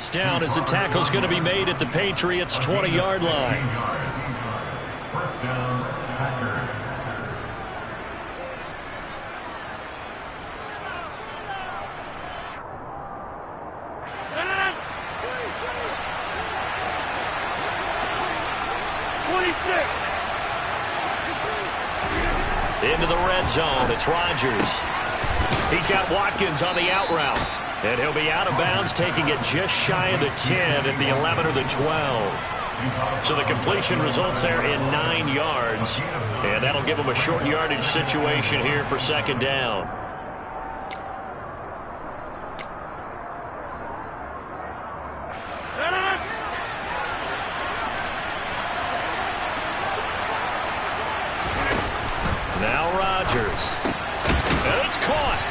first down as the tackle's going to be made at the Patriots' 20-yard line. First down, Packers. Into the red zone, it's Rodgers. He's got Watkins on the out route. And he'll be out of bounds, taking it just shy of the 10 at the 11 or the 12. So the completion results there in 9 yards. And that'll give him a short yardage situation here for second down. Now Rodgers. And it's caught.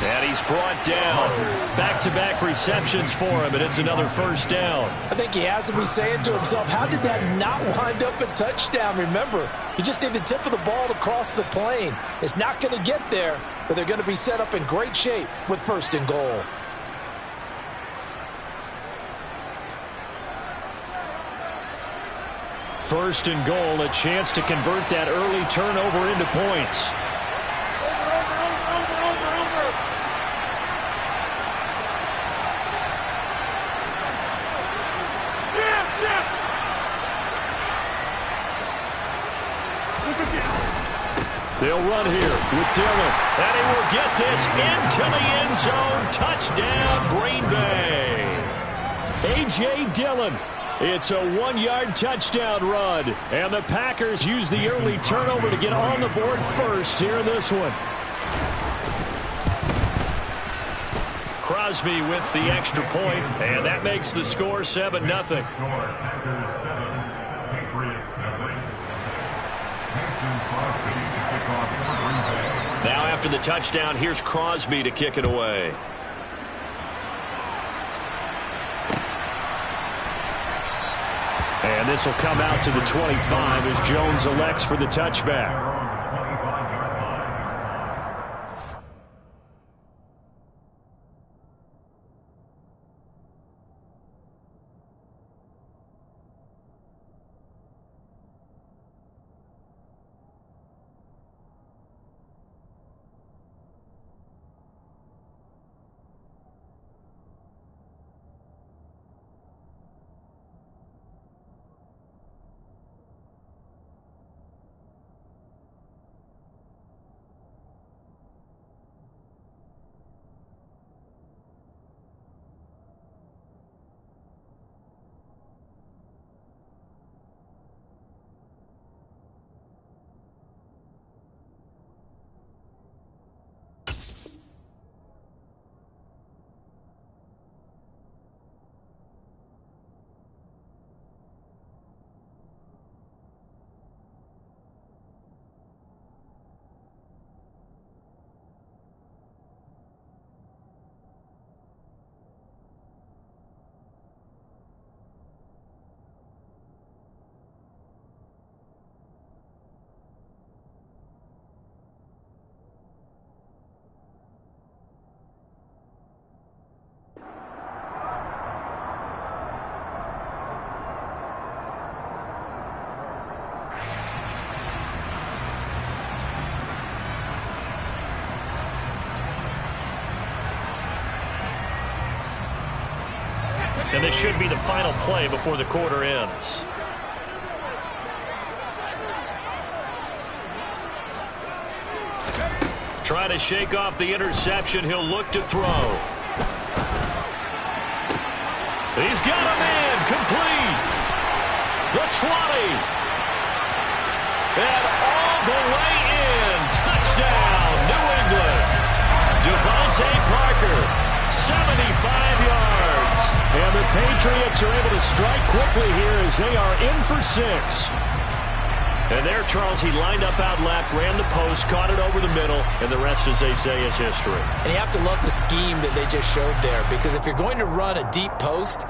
And he's brought down. Back-to-back receptions for him, and it's another first down. I think he has to be saying to himself, how did that not wind up a touchdown? Remember, you just need the tip of the ball to cross the plane. It's not going to get there, but they're going to be set up in great shape with first and goal. First and goal, a chance to convert that early turnover into points. They'll run here with Dillon, and he will get this into the end zone. Touchdown, Green Bay. A.J. Dillon. It's a 1-yard touchdown run, and the Packers use the early turnover to get on the board first here in this one. Crosby with the extra point, and that makes the score 7-0. Now after the touchdown, here's Crosby to kick it away. And this will come out to the 25 as Jones elects for the touchback. And this should be the final play before the quarter ends. Trying to shake off the interception. He'll look to throw. He's got a man complete. The 20. And all the way in. Touchdown, New England. Devontae Parker, 75 yards. And the Patriots are able to strike quickly here as they are in for 6. And there, Charles, he lined up out left, ran the post, caught it over the middle, and the rest, as they say, is history. And you have to love the scheme that they just showed there, because if you're going to run a deep post,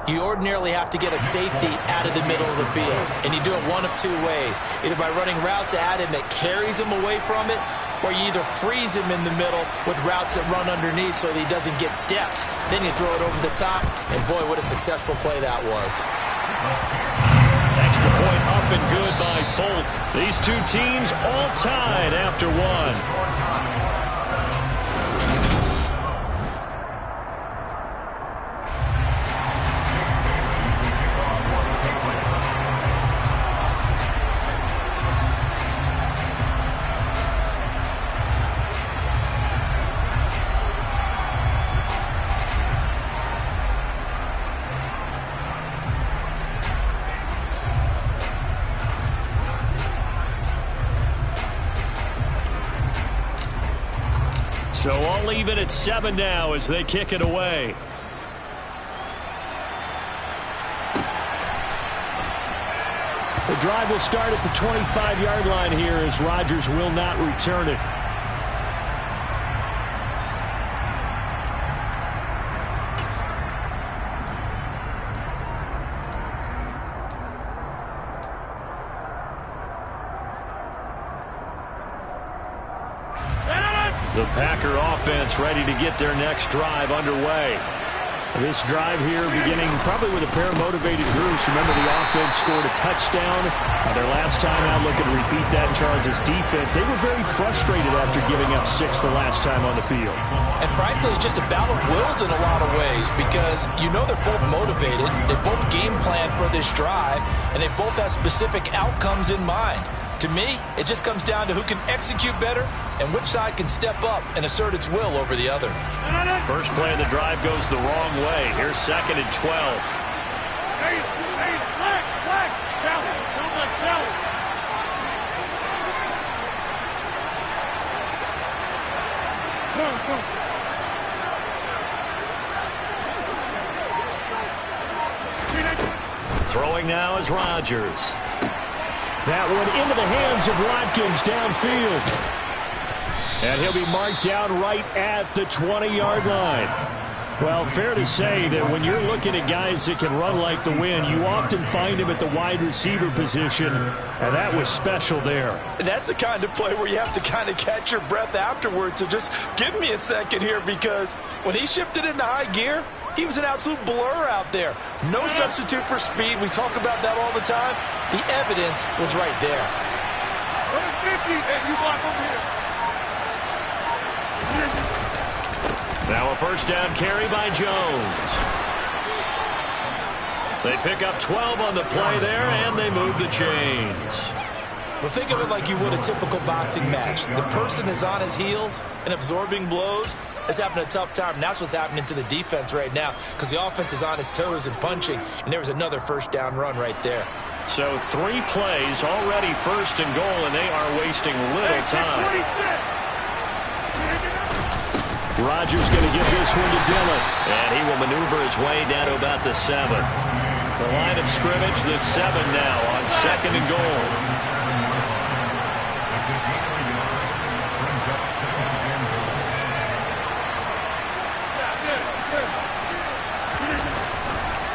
you ordinarily have to get a safety out of the middle of the field. And you do it one of two ways, either by running routes at him that carries him away from it, or you either freeze him in the middle with routes that run underneath so that he doesn't get depth. Then you throw it over the top, and boy, what a successful play that was. Extra point up and good by Folk. These two teams all tied after one. So all even at 7 now as they kick it away. The drive will start at the 25-yard line here as Rodgers will not return it. The Packer offense ready to get their next drive underway. This drive here beginning probably with a pair of motivated groups. Remember, the offense scored a touchdown. Their last time out, looking to repeat that in Charles' defense. They were very frustrated after giving up 6 the last time on the field. And frankly, it's just a battle of wills in a lot of ways because you know they're both motivated. They both game plan for this drive, and they both have specific outcomes in mind. To me, it just comes down to who can execute better and which side can step up and assert its will over the other. First play of the drive goes the wrong way. Here's 2nd and 12. Throwing now is Rodgers. That one into the hands of Watkins downfield. And he'll be marked down right at the 20-yard line. Well, fair to say that when you're looking at guys that can run like the wind, you often find him at the wide receiver position, and that was special there. And that's the kind of play where you have to kind of catch your breath afterwards. So just give me a second here because when he shifted into high gear, he was an absolute blur out there. No substitute for speed. We talk about that all the time. The evidence was right there. 50, and you block over here. Now a first down carry by Jones. They pick up 12 on the play there, and they move the chains. Well, think of it like you would a typical boxing match. The person is on his heels and absorbing blows is having a tough time, and that's what's happening to the defense right now because the offense is on his toes and punching, and there was another first down run right there. So 3 plays already 1st and goal, and they are wasting little time. Rodgers going to give this one to Dillon, and he will maneuver his way down to about the 7. The line of scrimmage, the 7 now on 2nd and goal.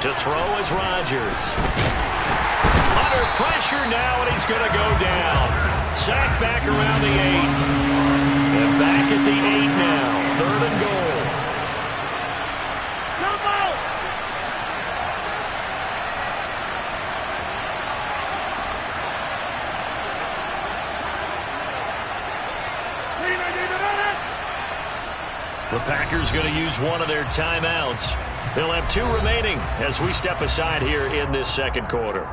To throw is Rodgers. Under pressure now, and he's going to go down. Sacked back around the 8. And back at the 8 now. 3rd and goal. The Packers going to use one of their timeouts. They'll have 2 remaining as we step aside here in this 2nd quarter.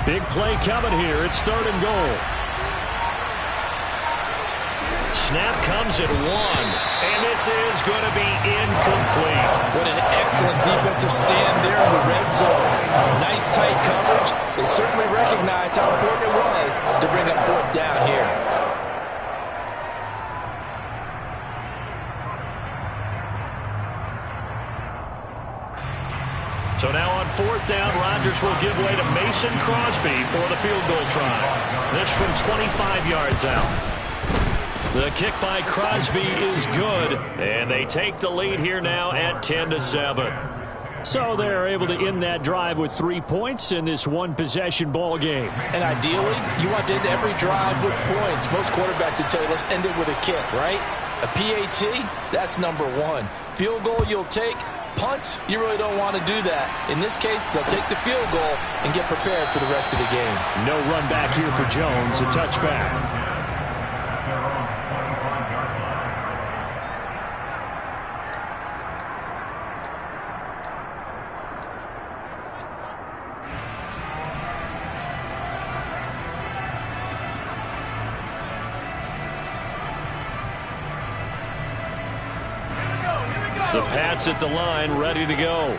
Big play coming here. It's 3rd and goal. Snap comes at 1. And this is going to be incomplete. What an excellent defensive stand there in the red zone. Nice tight coverage. They certainly recognized how important it was to bring up fourth down here. So now on fourth down, Rodgers will give way to Mason Crosby for the field goal try. This from 25 yards out. The kick by Crosby is good, and they take the lead here now at 10-7. So they're able to end that drive with 3 points in this one-possession ball game. And ideally, you want to end every drive with points. Most quarterbacks would tell you, let's end it with a kick, right? A PAT, that's number one. Field goal you'll take. Punts, you really don't want to do that. In this case, they'll take the field goal and get prepared for the rest of the game. No run back here for Jones, a touchback. The Pats at the line, ready to go.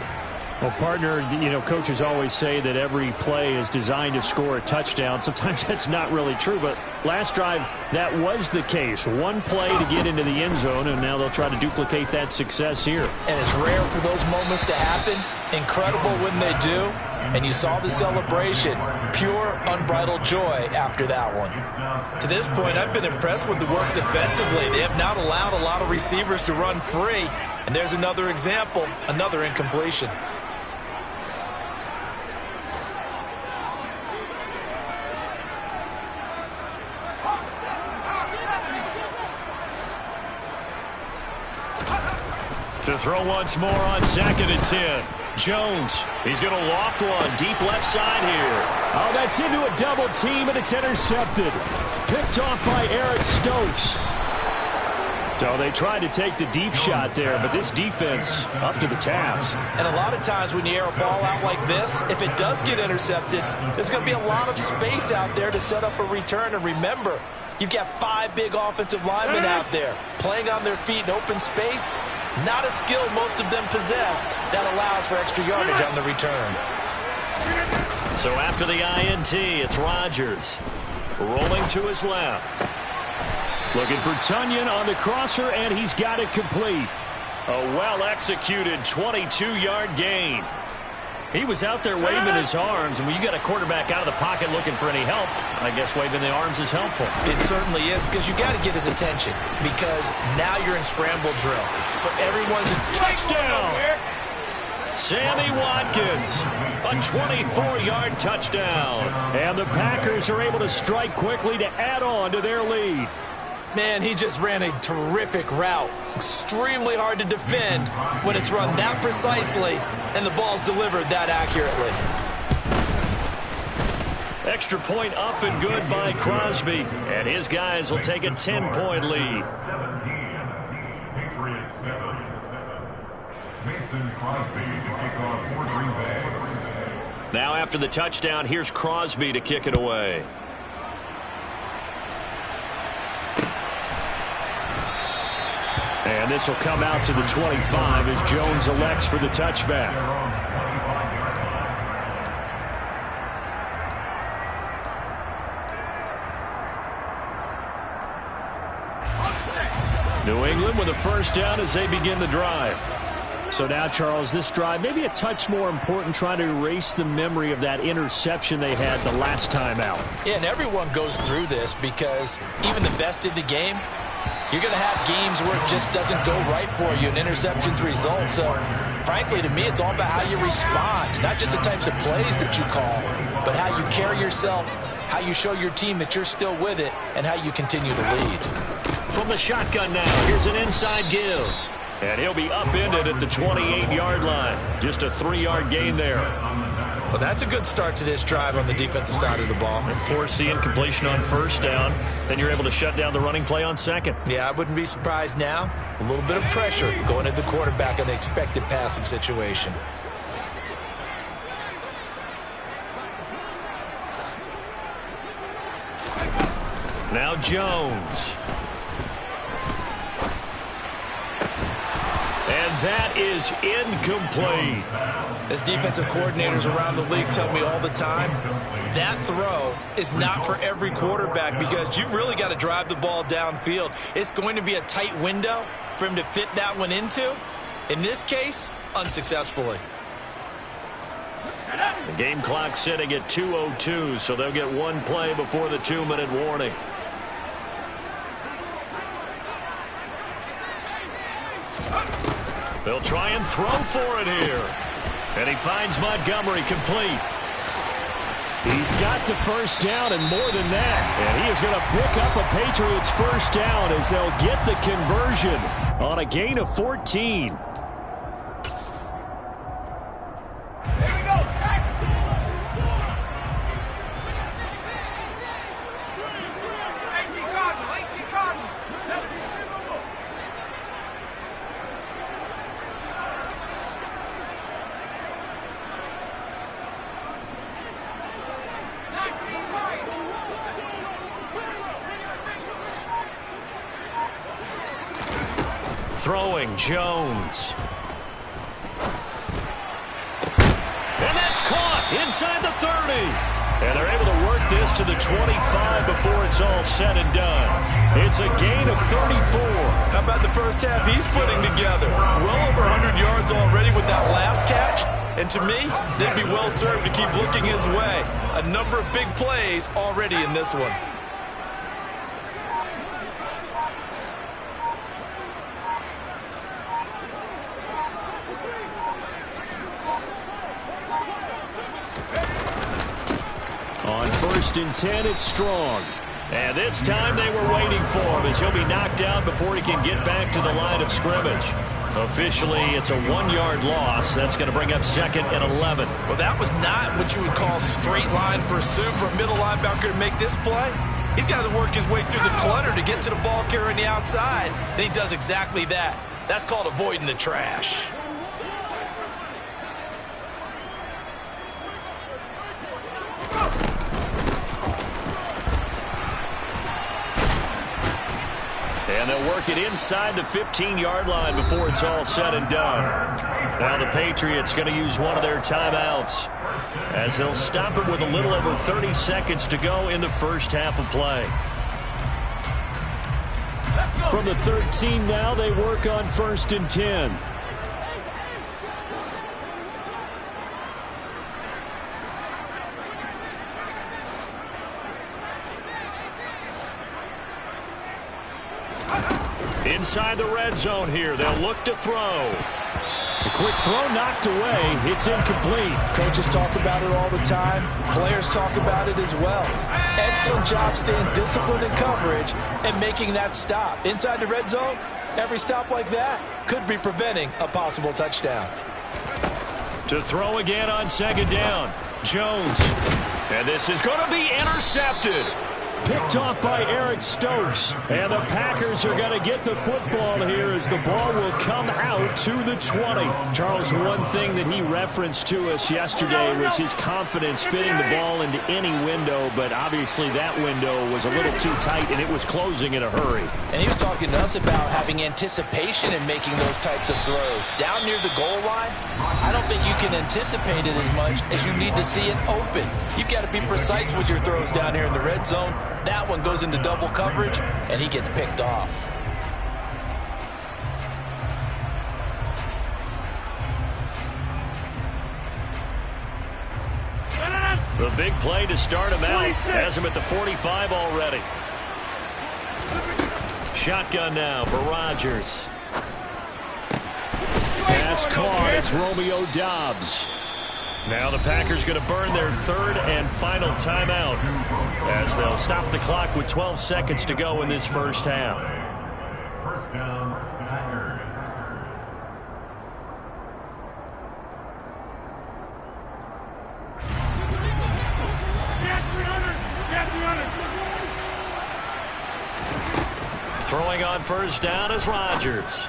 Well, partner, coaches always say that every play is designed to score a touchdown. Sometimes that's not really true, but last drive, that was the case. One play to get into the end zone, and now they'll try to duplicate that success here. And it's rare for those moments to happen. Incredible when they do. And you saw the celebration. Pure, unbridled joy after that one. To this point, I've been impressed with the work defensively. They have not allowed a lot of receivers to run free. And there's another example, another incompletion. To throw once more on 2nd and 10. Jones, he's going to loft one deep left side here. Oh, that's into a double team, and it's intercepted. Picked off by Eric Stokes. So they tried to take the deep shot there, but this defense up to the task. And a lot of times when you air a ball out like this, if it does get intercepted, there's going to be a lot of space out there to set up a return. And remember, you've got 5 big offensive linemen out there playing on their feet in open space. Not a skill most of them possess that allows for extra yardage on the return. So after the INT, it's Rodgers rolling to his left. Looking for Tunyon on the crosser, and he's got it complete. A well-executed 22-yard gain. He was out there waving his arms, and when you got a quarterback out of the pocket looking for any help, I guess waving the arms is helpful. It certainly is, because you got to get his attention, because now you're in scramble drill. So everyone's in touchdown. Sammy Watkins, a 24-yard touchdown. And the Packers are able to strike quickly to add on to their lead. Man, he just ran a terrific route. Extremely hard to defend when it's run that precisely and the ball's delivered that accurately. Extra point up and good by Crosby. And his guys will take a 10-point lead. 17, Patriots 7. Mason Crosby to kick off for Green Bay. Now after the touchdown, here's Crosby to kick it away. And this will come out to the 25 as Jones elects for the touchback. New England with a first down as they begin the drive. So now, Charles, this drive maybe a touch more important, trying to erase the memory of that interception they had the last time out. Yeah, and everyone goes through this because even the best in the game, you're going to have games where it just doesn't go right for you, and interceptions result. So, frankly, to me, it's all about how you respond, not just the types of plays that you call, but how you carry yourself, how you show your team that you're still with it, and how you continue to lead. From the shotgun now, here's an inside give. And he'll be upended at the 28-yard line. Just a 3-yard gain there. Well, that's a good start to this drive on the defensive side of the ball. And force the incompletion on first down. Then you're able to shut down the running play on second. Yeah, I wouldn't be surprised now. A little bit of pressure going at the quarterback in the expected passing situation. Now Jones. that is incomplete. As defensive coordinators around the league tell me all the time, that throw is not for every quarterback because you've really got to drive the ball downfield. It's going to be a tight window for him to fit that one into. In this case, unsuccessfully. The game clock sitting at 2:02, so they'll get one play before the 2-minute warning. They'll try and throw for it here. And he finds Montgomery complete. He's got the first down and more than that. And he is going to pick up a Patriots first down as they'll get the conversion on a gain of 14. Throwing Jones. And that's caught inside the 30. And they're able to work this to the 25 before it's all said and done. It's a gain of 34. How about the first half he's putting together? Well over 100 yards already with that last catch. And to me, they'd be well served to keep looking his way. A number of big plays already in this one. On 1st and 10, it's Strong. And this time they were waiting for him as he'll be knocked down before he can get back to the line of scrimmage. Officially, it's a 1-yard loss. That's going to bring up 2nd and 11. Well, that was not what you would call straight line pursuit for a middle linebacker to make this play. He's got to work his way through the clutter to get to the ball carrier on the outside. And he does exactly that. That's called avoiding the trash. And they'll work it inside the 15-yard line before it's all said and done. Now the Patriots going to use one of their timeouts as they'll stop it with a little over 30 seconds to go in the first half of play. From the 13 now, they work on 1st and 10. Inside the red zone here, they'll look to throw. A quick throw knocked away. It's incomplete. Coaches talk about it all the time. Players talk about it as well. Excellent job staying disciplined in coverage and making that stop. Inside the red zone, every stop like that could be preventing a possible touchdown. To throw again on 2nd down. Jones. And this is going to be intercepted. Picked off by Eric Stokes. And the Packers are going to get the football here as the ball will come out to the 20. Charles, one thing that he referenced to us yesterday was his confidence fitting the ball into any window, but obviously that window was a little too tight and it was closing in a hurry. And he was talking to us about having anticipation in making those types of throws. Down near the goal line, I don't think you can anticipate it as much as you need to see it open. You've got to be precise with your throws down here in the red zone. That one goes into double coverage, and he gets picked off. The big play to start him out has him at the 45 already. Shotgun now for Rodgers. Pass caught. It's Romeo Doubs. Now the Packers going to burn their 3rd and final timeout as they'll stop the clock with 12 seconds to go in this first half. First down, Packers. Throwing on 1st down is Rodgers.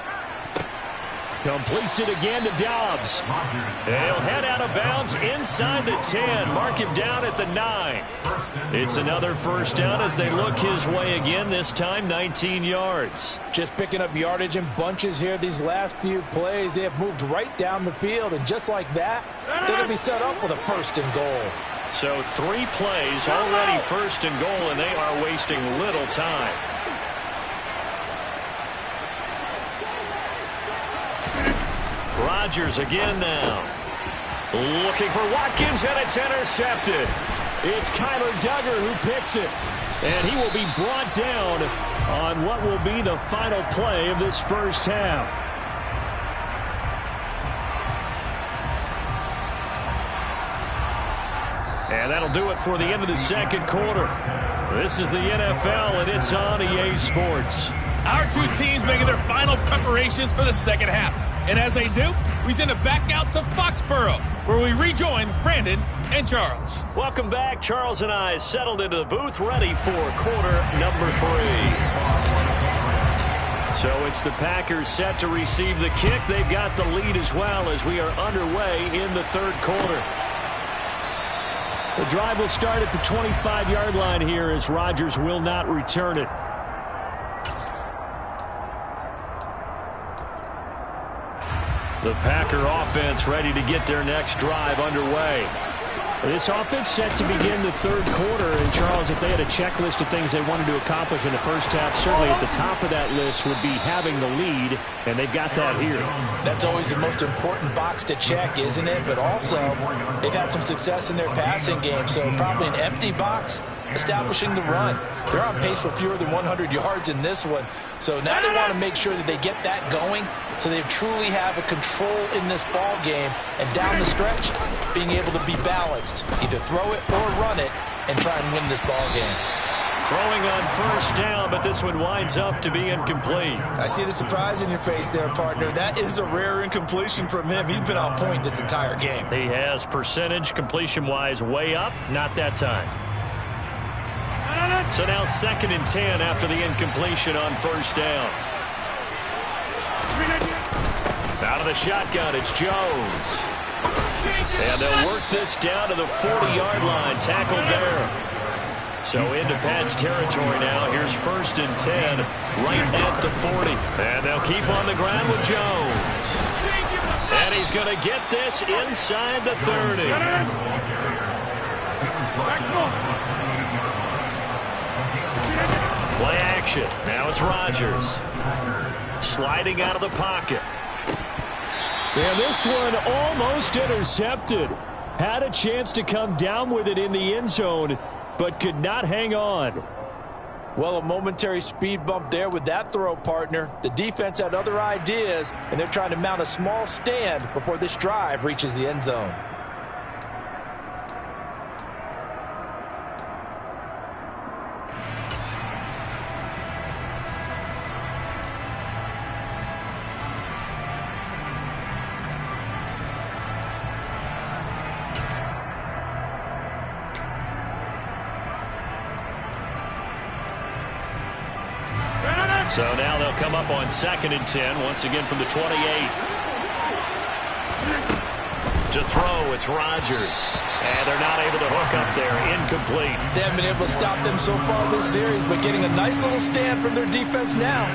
Completes it again to Dobbs. He'll head out of bounds inside the 10. Mark him down at the 9. It's another first down as they look his way again, this time 19 yards. Just picking up yardage in bunches here these last few plays. They have moved right down the field, and just like that, they're going to be set up with a first and goal. So 3 plays, already first and goal, and they are wasting little time. Rodgers again now. Looking for Watkins, and it's intercepted. It's Kyler Duggar who picks it. And he will be brought down on what will be the final play of this first half. And that'll do it for the end of the second quarter. This is the NFL, and it's on EA Sports. Our two teams making their final preparations for the second half. And as they do, we send it back out to Foxborough, where we rejoin Brandon and Charles. Welcome back. Charles and I settled into the booth, ready for quarter number 3. So it's the Packers set to receive the kick. They've got the lead as well as we are underway in the third quarter. The drive will start at the 25-yard line here as Rodgers will not return it. The Packer offense ready to get their next drive underway. This offense set to begin the third quarter. And, Charles, if they had a checklist of things they wanted to accomplish in the first half, certainly at the top of that list would be having the lead, and they've got that here. That's always the most important box to check, isn't it? But also, they've had some success in their passing game, so probably an empty box, establishing the run. They're on pace for fewer than 100 yards in this one. So now they want to make sure that they get that going so they truly have a control in this ball game. And down the stretch, being able to be balanced. Either throw it or run it and try and win this ball game. Throwing on first down, but this one winds up to be incomplete. I see the surprise in your face there, partner. That is a rare incompletion from him. He's been on point this entire game. He has percentage completion-wise way up, not that time. So now 2nd and 10 after the incompletion on first down. Out of the shotgun, it's Jones. And they'll work this down to the 40-yard line, tackled there. So into Pat's territory now. Here's 1st and 10, right at the 40. And they'll keep on the ground with Jones. And he's going to get this inside the 30. Play action. Now it's Rodgers. Sliding out of the pocket. And this one almost intercepted. Had a chance to come down with it in the end zone, but could not hang on. Well, a momentary speed bump there with that throw, partner. The defense had other ideas, and they're trying to mount a small stand before this drive reaches the end zone. So now they'll come up on 2nd and 10, once again from the 28. To throw, it's Rodgers. And they're not able to hook up there. Incomplete. They haven't been able to stop them so far this series, but getting a nice little stand from their defense now.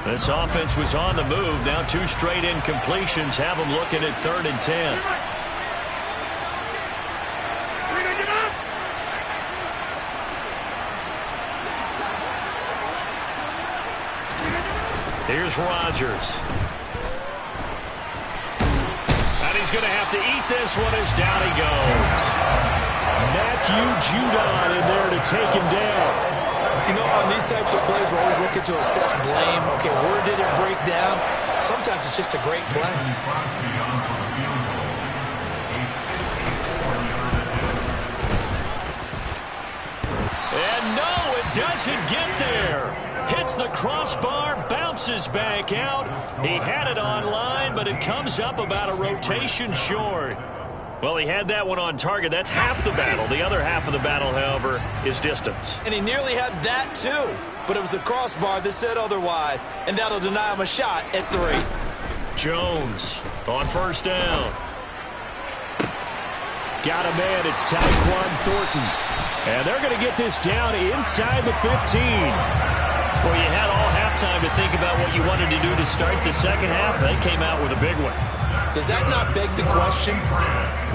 This offense was on the move. Now 2 straight incompletions have them looking at 3rd and 10. Here's Rodgers. And he's going to have to eat this one as down he goes. Matthew Judon in there to take him down. You know, on these types of plays, we're always looking to assess blame. Okay, where did it break down? Sometimes it's just a great play. And no, it doesn't get there. Hits the crossbar, bounces. bounces back out. He had it online, but it comes up about a rotation short. Well, he had that one on target. That's half the battle. The other half of the battle, however, is distance. And he nearly had that, too. But it was the crossbar that said otherwise. And that'll deny him a shot at 3. Jones on first down. Got a man. It's Tyquan Thornton. And they're going to get this down inside the 15. Well, you had all halftime to think about what you wanted to do to start the second half. They came out with a big one. Does that not beg the question?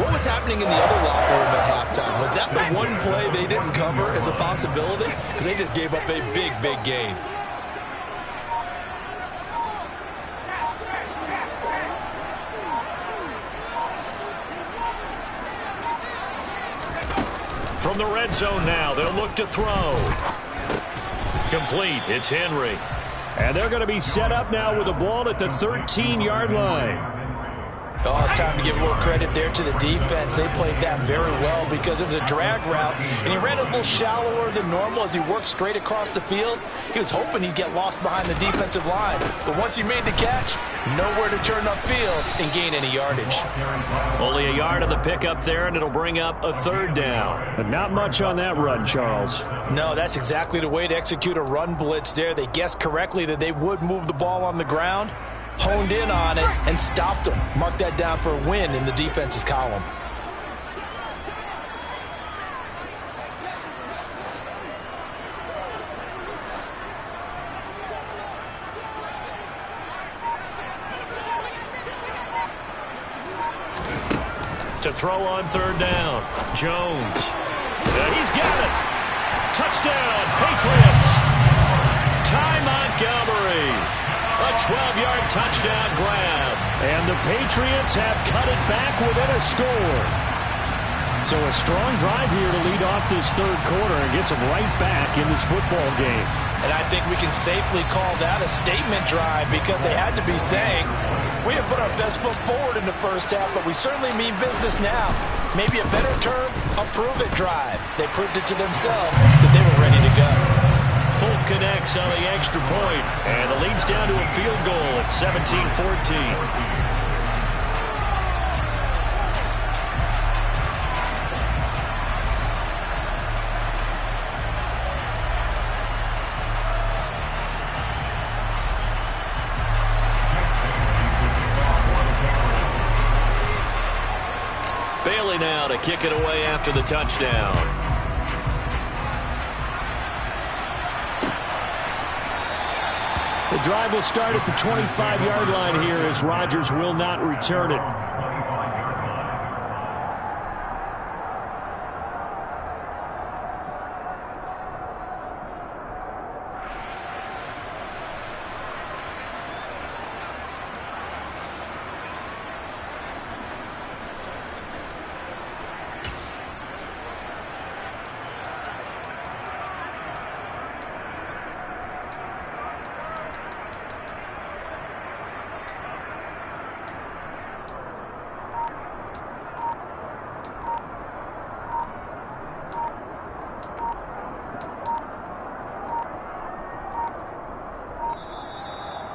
What was happening in the other locker room at halftime? Was that the one play they didn't cover as a possibility? Because they just gave up a big, big gain. From the red zone now, they'll look to throw. Complete. It's Henry. And they're going to be set up now with the ball at the 13-yard line. Oh, it's time to give a little credit there to the defense. They played that very well because it was a drag route, and he ran a little shallower than normal as he worked straight across the field. He was hoping he'd get lost behind the defensive line, but once he made the catch, nowhere to turn upfield and gain any yardage. Only a yard on the pickup there, and it'll bring up a 3rd down. But not much on that run, Charles. No, that's exactly the way to execute a run blitz there. They guessed correctly that they would move the ball on the ground, honed in on it, and stopped them. Mark that down for a win in the defense's column. To throw on 3rd down, Jones. He's got it. Touchdown, Patriots. Ty Montgomery. A 12-yard touchdown grab. And the Patriots have cut it back within a score. So a strong drive here to lead off this 3rd quarter and gets them right back in this football game. And I think we can safely call that a statement drive because they had to be saying, we didn't put our best foot forward in the first half, but we certainly mean business now. Maybe a better term, a prove-it drive. They proved it to themselves that they were ready to go. Full connects on the extra point, and the lead's down to a field goal at 17-14. Bailey now to kick it away after the touchdown. The drive will start at the 25-yard line here as Rodgers will not return it.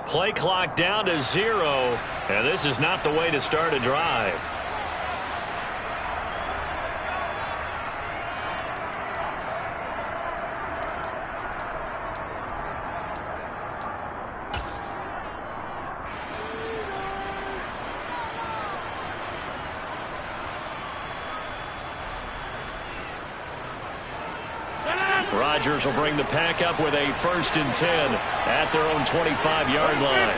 Play clock down to 0, and this is not the way to start a drive. Rodgers will bring the pack up with a 1st and 10 at their own 25-yard line.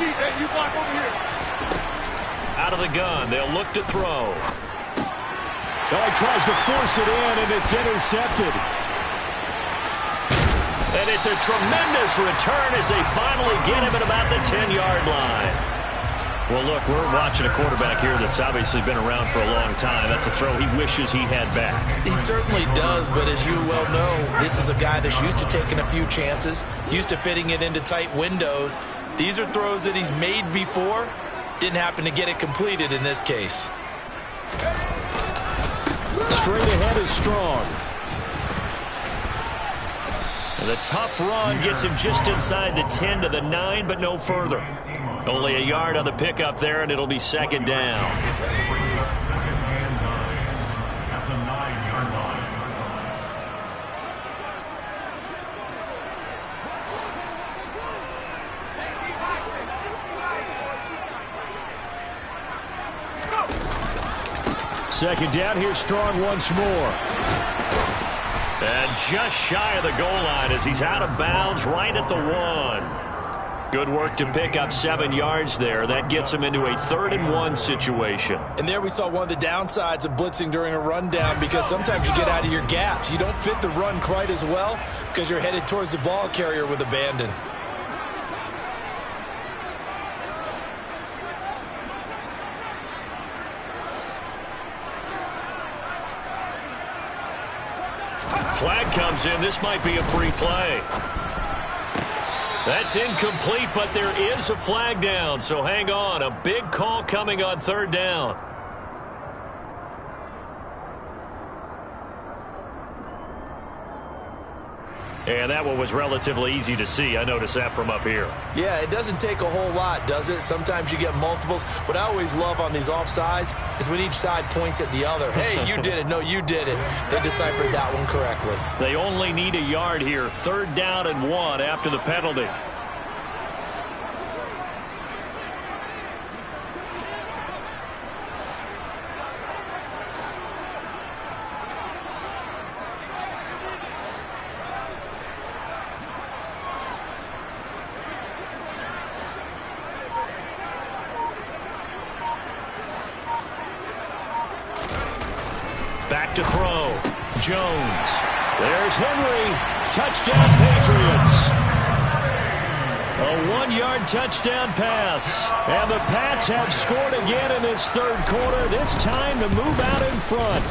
Out of the gun, they'll look to throw. Oh, he tries to force it in, and it's intercepted. And it's a tremendous return as they finally get him at about the 10-yard line. Well, look, we're watching a quarterback here that's obviously been around for a long time. That's a throw he wishes he had back. He certainly does, but as you well know, this is a guy that's used to taking a few chances, used to fitting it into tight windows. These are throws that he's made before. Didn't happen to get it completed in this case. Straight ahead is Strong. And the tough run gets him just inside the 10 to the 9, but no further. Only a yard on the pickup there, and it'll be second down. Second down here, strong once more. And just shy of the goal line as he's out of bounds right at the 1. Good work to pick up 7 yards there. That gets him into a 3rd-and-1 situation. And there we saw one of the downsides of blitzing during a rundown, because sometimes you get out of your gaps. You don't fit the run quite as well because you're headed towards the ball carrier with abandon. Flag comes in. This might be a free play. That's incomplete, but there is a flag down, so hang on. A big call coming on 3rd down. And that one was relatively easy to see. I noticed that from up here. Yeah, it doesn't take a whole lot, does it? Sometimes you get multiples. What I always love on these offsides is when each side points at the other. Hey, you did it. No, you did it. They deciphered that one correctly. They only need a yard here. 3rd down and 1 after the penalty. Back to throw. Jones. There's Henry. Touchdown, Patriots. A 1-yard touchdown pass. And the Pats have scored again in this 3rd quarter. This time to move out in front.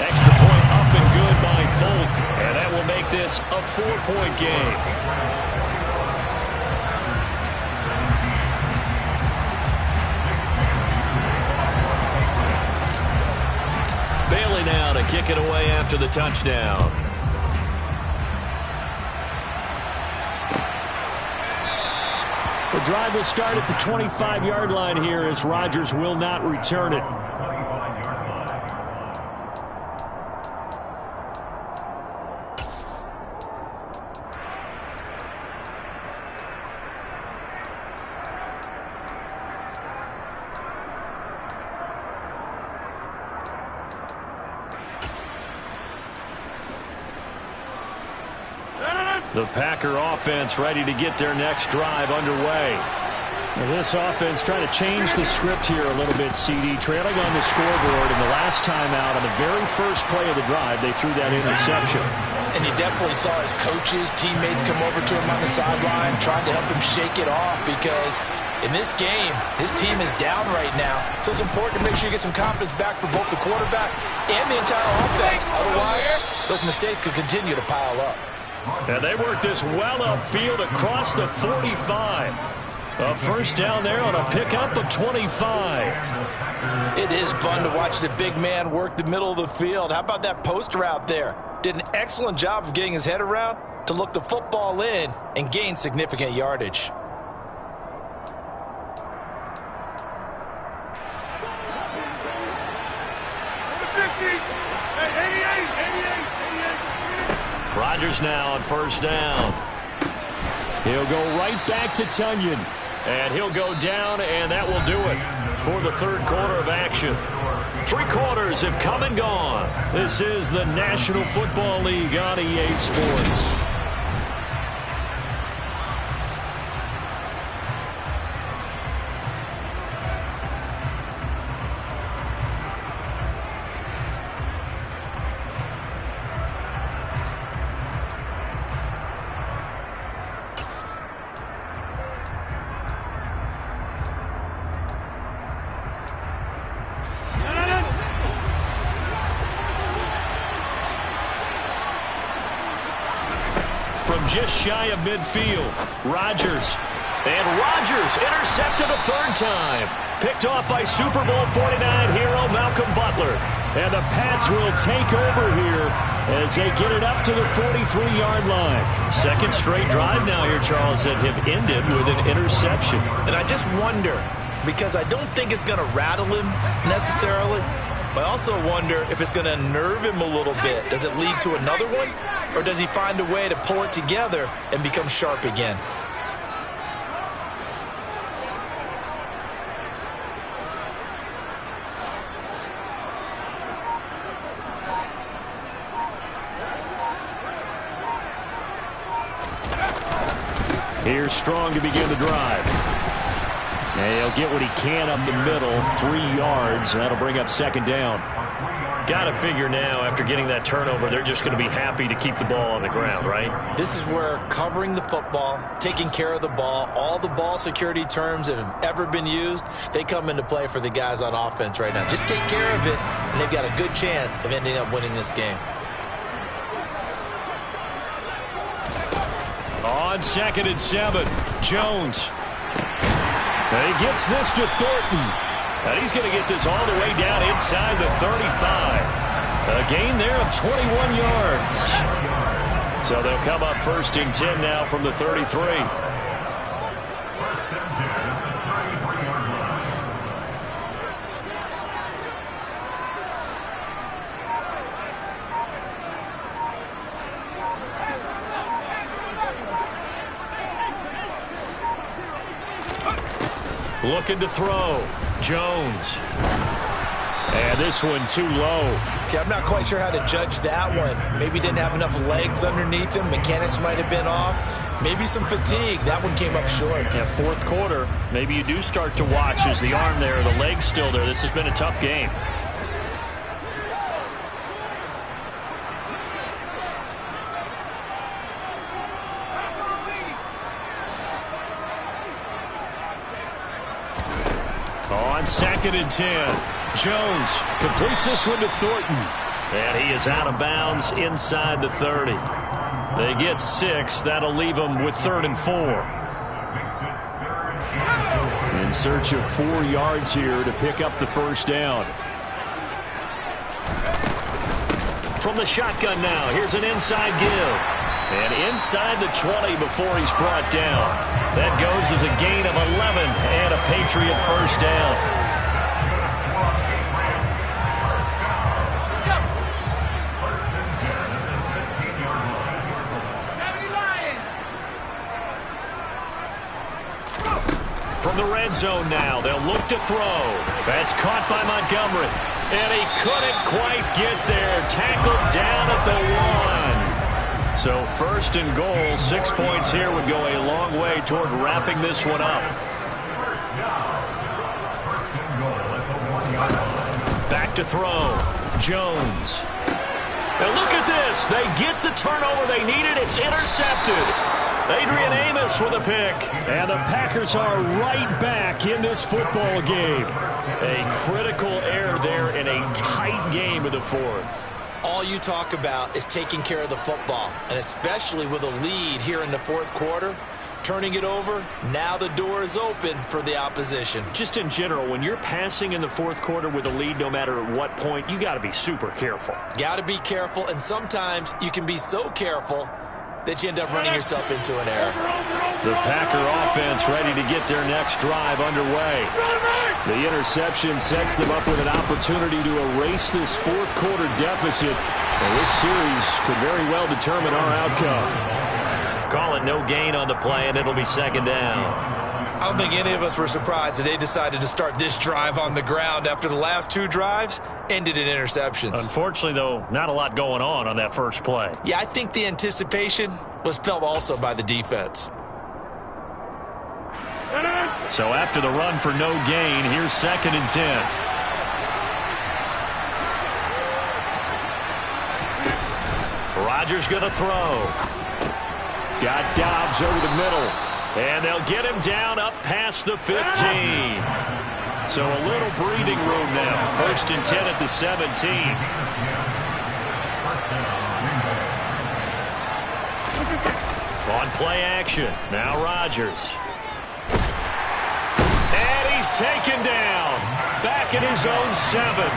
Extra point up and good by Folk. And that will make this a 4-point game. Bailey now to kick it away after the touchdown. The drive will start at the 25-yard line here as Rodgers will not return it. The Packer offense ready to get their next drive underway. Now this offense trying to change the script here a little bit, CD. Trailing on the scoreboard, and the last time out on the very first play of the drive, they threw that interception. And you definitely saw his coaches, teammates come over to him on the sideline, trying to help him shake it off, because in this game, his team is down right now. So it's important to make sure you get some confidence back for both the quarterback and the entire offense. Otherwise, those mistakes could continue to pile up. And they work this well upfield across the 45. A 1st down there on a pickup of 25. It is fun to watch the big man work the middle of the field. How about that post route there? Did an excellent job of getting his head around to look the football in and gain significant yardage. Rodgers now on 1st down. He'll go right back to Tunyon. And he'll go down, and that will do it for the 3rd quarter of action. 3 quarters have come and gone. This is the National Football League on EA Sports. From just shy of midfield, Rodgers. And Rodgers intercepted a 3rd time. Picked off by Super Bowl 49 hero Malcolm Butler. And the Pats will take over here as they get it up to the 43-yard line. Second straight drive now here, Charles, that have ended with an interception. And I just wonder, because I don't think it's going to rattle him necessarily, but I also wonder if it's going to nerve him a little bit. Does it lead to another one, or does he find a way to pull it together and become sharp again? Here's Strong to begin the drive. And he'll get what he can up the middle, 3 yards. That'll bring up second down. Got to figure now, after getting that turnover, they're just going to be happy to keep the ball on the ground, right? This is where covering the football, taking care of the ball, all the ball security terms that have ever been used, they come into play for the guys on offense right now. Just take care of it, and they've got a good chance of ending up winning this game. On 2nd and 7, Jones. And he gets this to Thornton. And he's going to get this all the way down inside the 35. A gain there of 21 yards. So they'll come up 1st and 10 now from the 33. Looking to throw. Jones. And this one too low. Okay, I'm not quite sure how to judge that one. Maybe didn't have enough legs underneath him. Mechanics might have been off. Maybe some fatigue. That one came up short. Yeah, 4th quarter. Maybe you do start to watch as the arm there, the leg's still there. This has been a tough game. On 2nd and 10, Jones completes this one to Thornton. And he is out of bounds inside the 30. They get 6. That'll leave them with 3rd and 4. In search of 4 yards here to pick up the first down. From the shotgun now, here's an inside give. And inside the 20 before he's brought down. That goes as a gain of 11 and a Patriot first down. From the red zone now, they'll look to throw. That's caught by Montgomery. And he couldn't quite get there. Tackled down at the 1. So 1st and goal, 6 points here would go a long way toward wrapping this one up. Back to throw. Jones. And look at this. They get the turnover they needed. It's intercepted. Adrian Amos with a pick. And the Packers are right back in this football game. A critical error there in a tight game of the 4th. All you talk about is taking care of the football, and especially with a lead here in the 4th quarter, turning it over, now the door is open for the opposition. Just in general, when you're passing in the 4th quarter with a lead, no matter at what point, you got to be super careful. Got to be careful, and sometimes you can be so careful that you end up running yourself into an error. The Packer offense ready to get their next drive underway. The interception sets them up with an opportunity to erase this 4th quarter deficit. And this series could very well determine our outcome. Call it no gain on the play, and it'll be 2nd down. I don't think any of us were surprised that they decided to start this drive on the ground after the last 2 drives ended in interceptions. Unfortunately, though, not a lot going on that first play. Yeah, I think the anticipation was felt also by the defense. So after the run for no gain, here's 2nd and 10. Rodgers going to throw. Got Dobbs over the middle. And they'll get him down up past the 15. So a little breathing room now. 1st and 10 at the 17. On play action. Now Rodgers. And he's taken down. Back at his own 7.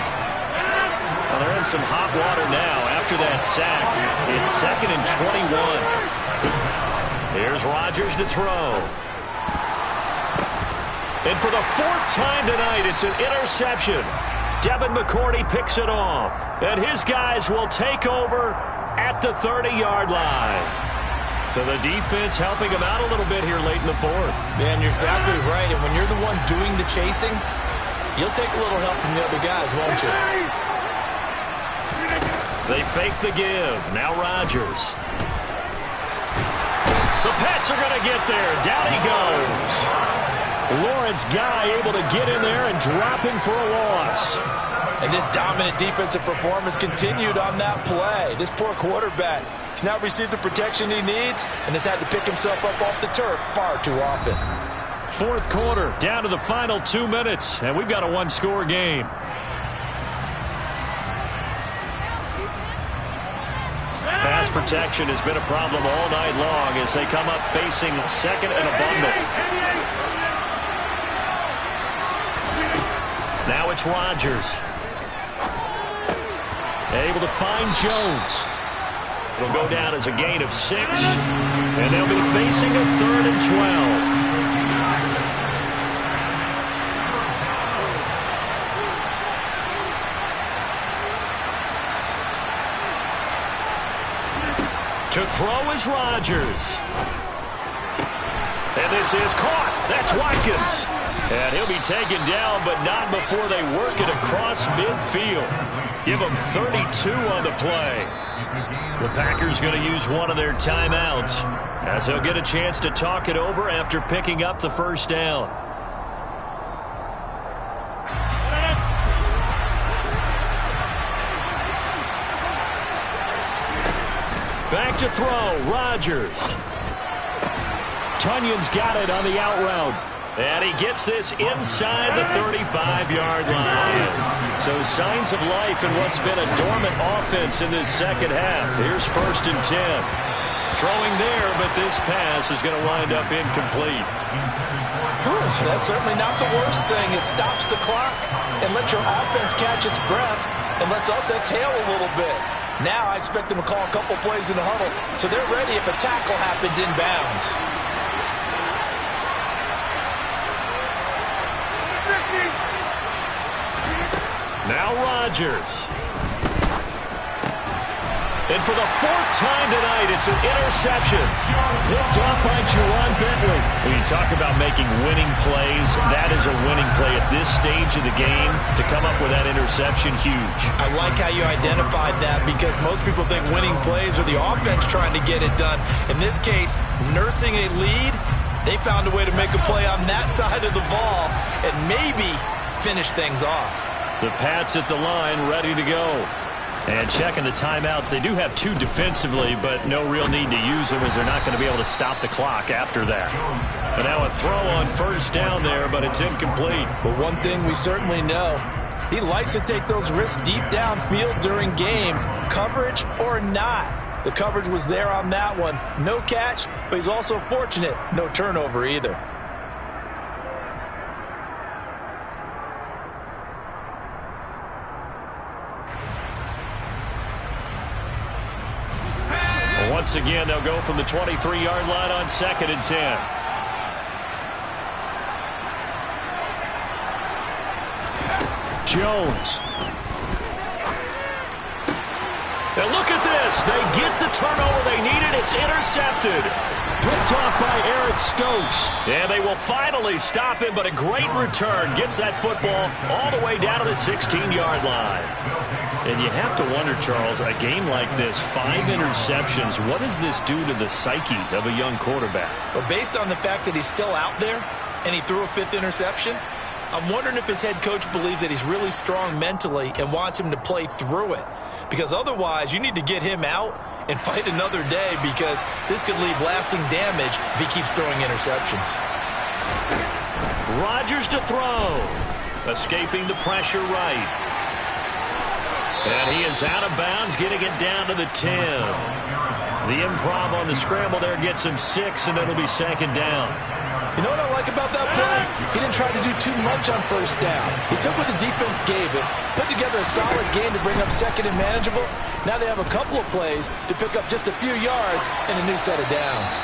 Well, they're in some hot water now. After that sack, it's 2nd and 21. Here's Rodgers to throw. And for the 4th time tonight, it's an interception. Devin McCourty picks it off. And his guys will take over at the 30-yard line. So the defense helping him out a little bit here late in the 4th. Man, you're exactly right. And when you're the one doing the chasing, you'll take a little help from the other guys, won't you? They fake the give. Now Rodgers. The Pats are going to get there. Down he goes. Lawrence Guy able to get in there and drop him for a loss. And this dominant defensive performance continued on that play. This poor quarterback has now received the protection he needs and has had to pick himself up off the turf far too often. 4th quarter, down to the final 2 minutes, and we've got a one-score game. Pass protection has been a problem all night long as they come up facing 2nd and a bundle. Now it's Rodgers. Able to find Jones. It'll go down as a gain of 6, and they'll be facing a 3rd and 12. To throw is Rodgers. And this is caught. That's Watkins. And he'll be taken down, but not before they work it across midfield. Give him 32 on the play. The Packers going to use one of their timeouts as they'll get a chance to talk it over after picking up the 1st down. Back to throw, Rodgers. Tunyon's got it on the out route. And he gets this inside the 35-yard line. So signs of life in what's been a dormant offense in this 2nd half. Here's 1st and 10. Throwing there, but this pass is going to wind up incomplete. That's certainly not the worst thing. It stops the clock and lets your offense catch its breath and lets us exhale a little bit. Now I expect them to call a couple plays in the huddle so they're ready if a tackle happens inbounds. Now Rodgers. And for the 4th time tonight, it's an interception. Picked off by Juwan Bentley. When you talk about making winning plays, that is a winning play at this stage of the game. To come up with that interception, huge. I like how you identified that because most people think winning plays are the offense trying to get it done. In this case, nursing a lead, they found a way to make a play on that side of the ball and maybe finish things off. The Pats at the line, ready to go. And checking the timeouts. They do have 2 defensively, but no real need to use them as they're not going to be able to stop the clock after that. And now a throw on 1st down there, but it's incomplete. But one thing we certainly know, he likes to take those risks deep downfield during games, coverage or not. The coverage was there on that one. No catch, but he's also fortunate. No turnover either. Once again, they'll go from the 23-yard line on 2nd and 10. Jones. And look at this. They get the turnover they needed. It's intercepted. Picked off by Eric Stokes. And they will finally stop him, but a great return. Gets that football all the way down to the 16-yard line. And you have to wonder, Charles, a game like this, 5 interceptions, what does this do to the psyche of a young quarterback? Well, based on the fact that he's still out there and he threw a 5th interception, I'm wondering if his head coach believes that he's really strong mentally and wants him to play through it. Because otherwise, you need to get him out and fight another day because this could leave lasting damage if he keeps throwing interceptions. Rodgers to throw. Escaping the pressure right. And he is out of bounds, getting it down to the 10. The improv on the scramble there gets him 6, and it'll be 2nd down. You know what I like about that play? He didn't didn't try to do too much on first down. He took what the defense gave him, put together a solid game to bring up second and manageable. Now they have a couple of plays to pick up just a few yards and a new set of downs.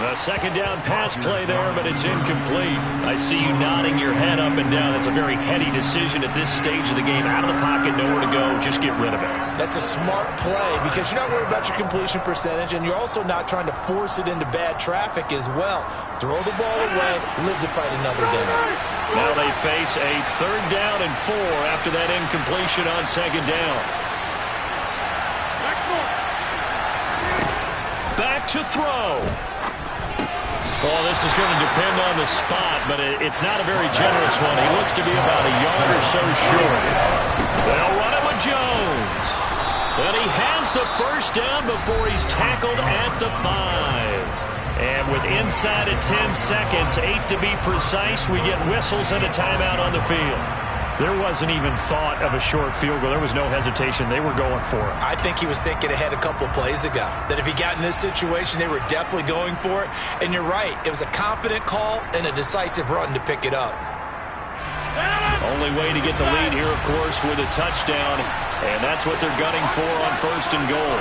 A second down pass play there, but it's incomplete. I see you nodding your head up and down. It's a very heady decision at this stage of the game. Out of the pocket, nowhere to go. Just get rid of it. That's a smart play because you're not worried about your completion percentage, and you're also not trying to force it into bad traffic as well. Throw the ball away, live to fight another down. Now they face a 3rd down and 4 after that incompletion on second down. Back to throw. Well, this is going to depend on the spot, but it's not a very generous one. He looks to be about a yard or so short. They'll run it with Jones. And he has the first down before he's tackled at the 5. And with inside of 10 seconds, 8 to be precise, we get whistles and a timeout on the field. There wasn't even thought of a short field goal. There was no hesitation. They were going for it. I think he was thinking ahead a couple plays ago, that if he got in this situation, they were definitely going for it. And you're right. It was a confident call and a decisive run to pick it up. Only way to get the lead here, of course, with a touchdown. And that's what they're gunning for on 1st and goal.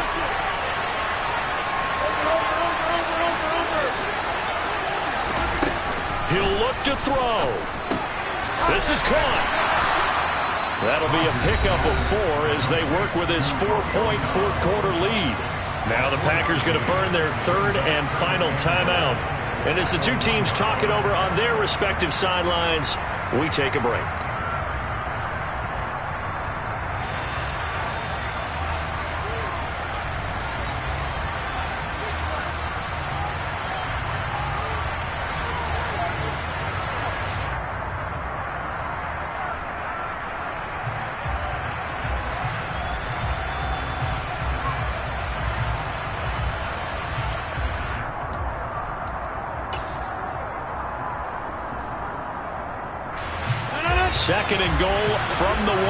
He'll look to throw. This is caught. That'll be a pickup of 4 as they work with his 4-point fourth-quarter lead. Now the Packers going to burn their 3rd and final timeout. And as the two teams talk it over on their respective sidelines, we take a break. Second and goal from the 1.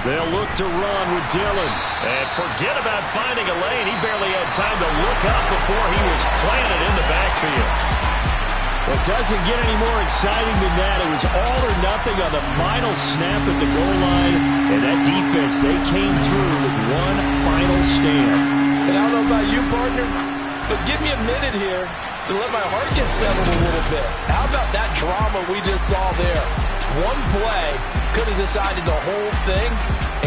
They'll look to run with Dillon. And forget about finding a lane. He barely had time to look up before he was planted in the backfield. Well, it doesn't get any more exciting than that. It was all or nothing on the final snap at the goal line. And that defense, they came through with one final stand. And I don't know about you, partner, but give me a minute here to let my heart get settled a little bit. How about that drama we just saw there? One play could have decided the whole thing.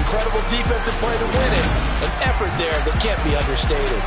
Incredible defensive play to win it. An effort there that can't be understated.